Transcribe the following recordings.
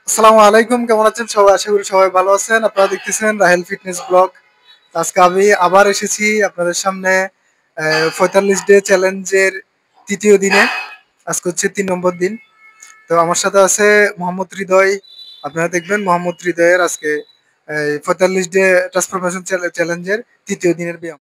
আসসালামু আলাইকুম, কেমন আছেন সবাই? আশা করি সবাই ভালো আছেন। আপনারা দেখতেছেন রাহেল ফিটনেস ব্লগ। আজকে আমি আবার এসেছি আপনাদের সামনে ৪৫ ডে চ্যালেঞ্জের তৃতীয় দিনে। আজকে হচ্ছে ৩ নম্বর দিন। তো আমার সাথে আছে মোহাম্মদ হৃদয়। আপনারা দেখবেন মোহাম্মদ হৃদয়ের আজকে ৪৫ ডে ট্রান্সফরমেশন চ্যালেঞ্জের তৃতীয় দিনের ব্যায়াম।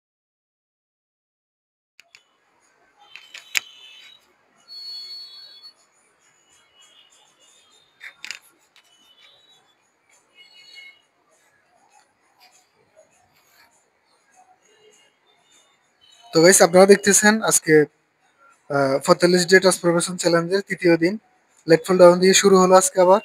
তো গাইস, আপনারা দেখতেছেন আজকে ৪৫ ডে ট্রান্সফরমেশন চ্যালেঞ্জের তৃতীয় দিন। লেগ ফুল ডাউন দিয়ে শুরু হলো আজকে আবার।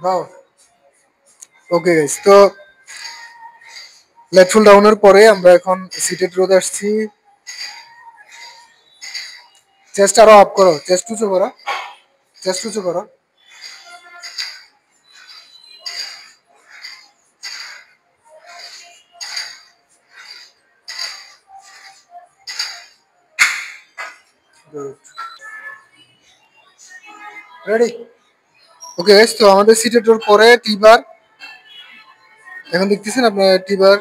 বাও। ওকে গাইস, তো লেটফুল ডাউনের পরে আমরা এখন সিটেড রোদ আসছি। চেস্ট আরো আপ করো, চেস্ট উঁচু করো, চেস্ট উঁচু করো। গুড। রেডি? ওকে গাইস, তো আমাদের সিটেড রোড পরে টিবার। এখন দেখতেছেন আপনার টিবার।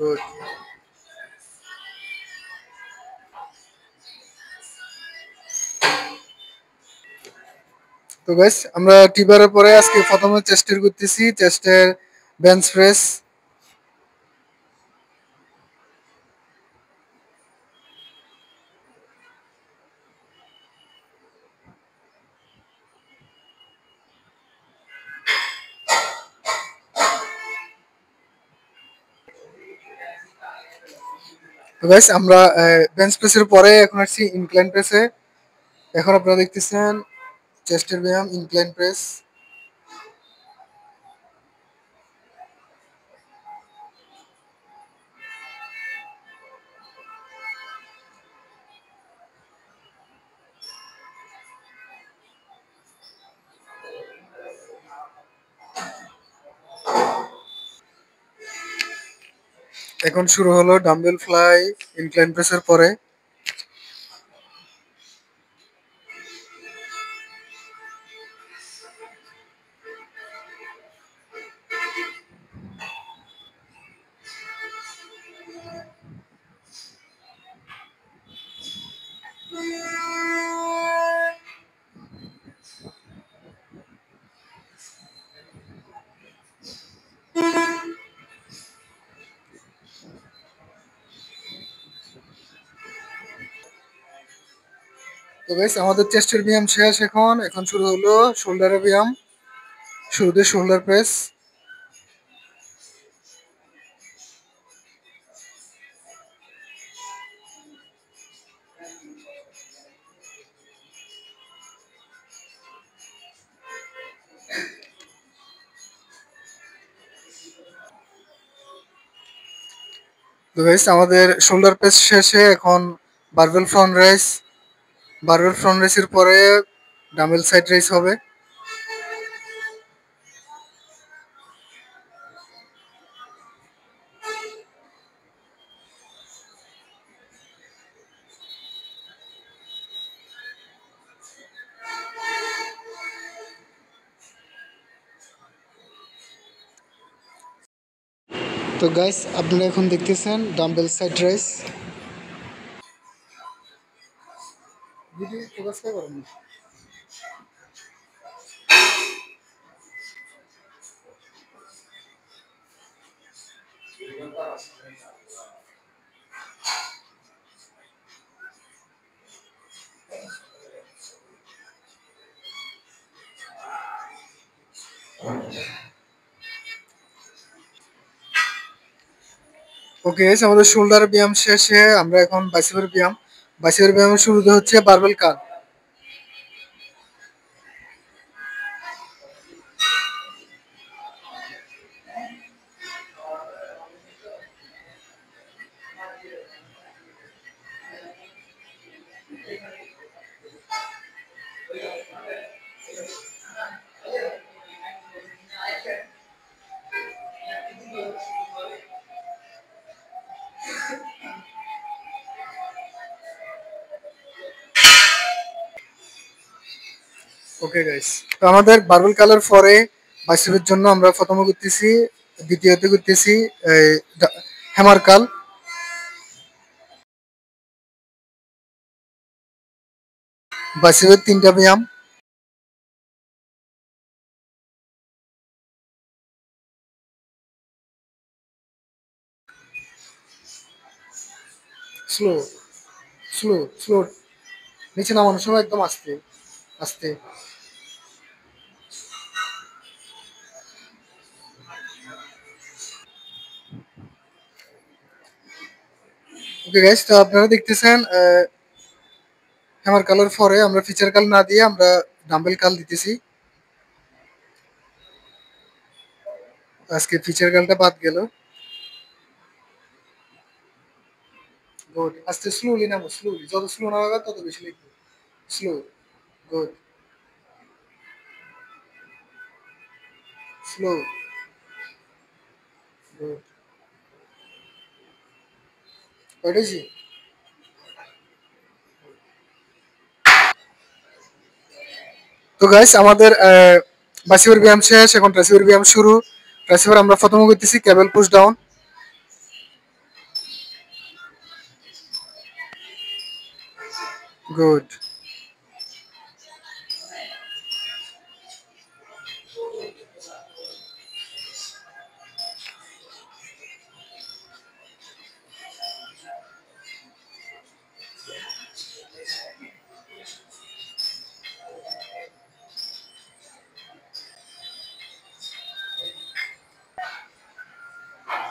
গুড। তো গাইস, আমরা টিবারের পরে আজকে প্রথমে চেস্টের করতেছি, চেস্টের বেঞ্চ প্রেস। তো গাইস, আমরা বেঞ্চ প্রেসের পরে এখন আসছি ইনক্লাইন প্রেসে। এখন আপনারা দেখতেছেন চেস্টের ব্যায়াম, ইনক্লাইন প্রেস। এখন শুরু হলো ডাম্বেল ফ্লাই ইনক্লাইন প্রেসের পরে। তো গাইস, আমাদের চেস্টের ব্যায়াম শেষ। এখন এখন শুরু হলো শোল্ডারের ব্যায়াম। শুরুতে শোল্ডার প্রেস। তো গাইস, আমাদের শোল্ডার প্রেস শেষে এখন barbell front rice. Barbell front রাইসের পরে ডাম্বেল সাইড রাইস হবে। তো গাইস, আপনারা এখন দেখতেছেন dumbbell side rice. Okay guys, আমাদের শোল্ডার ব্যায়াম শেষে আমরা এখন বাইসেপের ব্যায়াম। বাইসেপের ব্যায়ামের শুরুতে হচ্ছে বারবেল কার। ওকে গাইস, তো আমাদের বারবেল কালের পরে বাইসেপের জন্য আমরা প্রথমে করতেছি, দ্বিতীয়তে করতেছি হ্যামার কাল। বাইসেপের তিনটা ব্যায়াম। Slow, slow, slow. নিচে নামানোর সময় একদম আস্তে আস্তে। ওকে গাইস, তো আপনারা দেখতেছেন হ্যামার কালের পরে আমরা ফিচার কাল না দিয়ে আমরা ডাম্বেল কাল দিতেছি। আজকে ফিচার কালটা বাদ গেল। গুড, আস্তে স্লোলি নামো, স্লোলি, যত স্লো নামাবে তত বেশি লিখবে। Slow, good, slow, good. ওইটাই। তো গাইস, আমাদের বাসিবের ব্যায়াম শেষ, এখন ট্রাসিবের ব্যায়াম শুরু। ট্রাসিবের আমরা প্রথমে করতেছি কেবল পুশ ডাউন। গুড।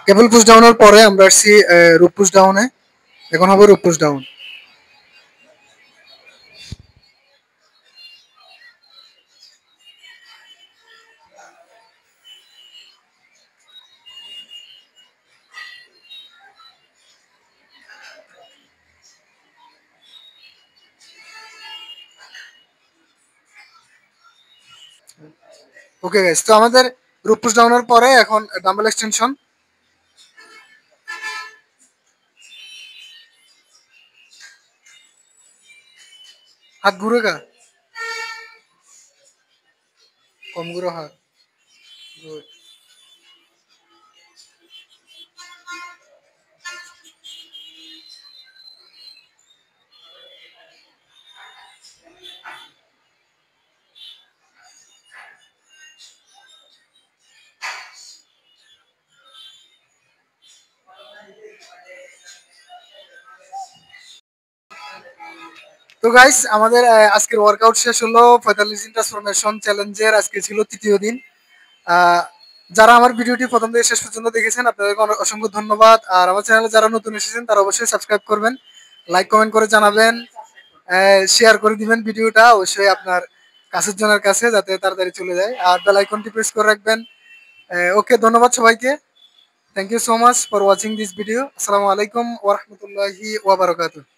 কেবল পুশ ডাউনের পরে আমরা আসছি রুপ পুশ ডাউনে। এখন হবে রুপ পুশ ডাউন। ওকে গাইস, তো আমাদের রুপ পুশ ডাউনের পরে এখন ডাম্বেল এক্সটেনশন। হাত ঘুরে গা, কম ঘুরো হাত। গুড। তো গাইস, আমাদের আজকের ওয়ার্কআউট শেষ হলো। 45 দিন ট্রান্সফরমেশন চ্যালেঞ্জের আজকে ছিল তৃতীয় দিন। আহ, যারা আমার ভিডিওটি প্রথম থেকে শেষ পর্যন্ত দেখেছেন আপনাদেরকে অনেক অসংখ্য ধন্যবাদ। আর আমার চ্যানেলে যারা নতুন এসেছেন তারা অবশ্যই সাবস্ক্রাইব করবেন, লাইক কমেন্ট করে জানাবেন, শেয়ার করে দিবেন ভিডিওটা অবশ্যই আপনার কাছের জনের কাছে, যাতে তাড়াতাড়ি চলে যায়। আর বেল আইকনটি প্রেস করে রাখবেন। ওকে, ধন্যবাদ সবাইকে। Thank you so much for watching this video. আসসালামু আলাইকুম ওয়া রাহমাতুল্লাহি ওয়া বারাকাতুহু।